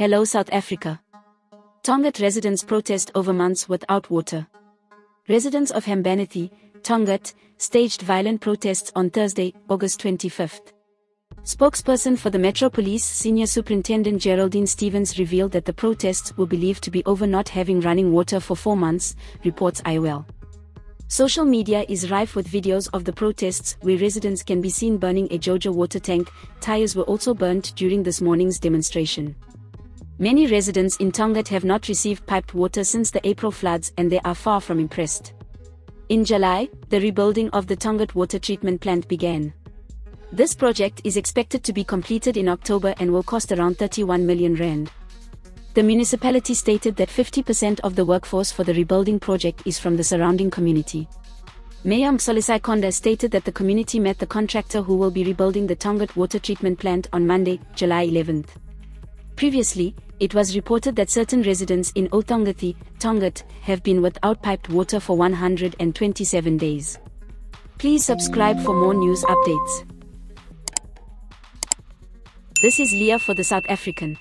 Hello South Africa. Tongaat residents protest over months without water. Residents of Hambanathi, Tongaat, staged violent protests on Thursday, August 25. Spokesperson for the Metro Police Senior Superintendent Geraldine Stevens revealed that the protests were believed to be over not having running water for 4 months, reports IOL. Social media is rife with videos of the protests where residents can be seen burning a Jojo water tank. Tires were also burnt during this morning's demonstration. Many residents in Tongaat have not received piped water since the April floods and they are far from impressed. In July, the rebuilding of the Tongaat Water Treatment Plant began. This project is expected to be completed in October and will cost around 31 million rand. The municipality stated that 50% of the workforce for the rebuilding project is from the surrounding community. Mayor Msolisai Konda stated that the community met the contractor who will be rebuilding the Tongaat Water Treatment Plant on Monday, July 11. Previously, it was reported that certain residents in Tongaat, Tongaat, have been without piped water for 127 days. Please subscribe for more news updates. This is Leah for the South African.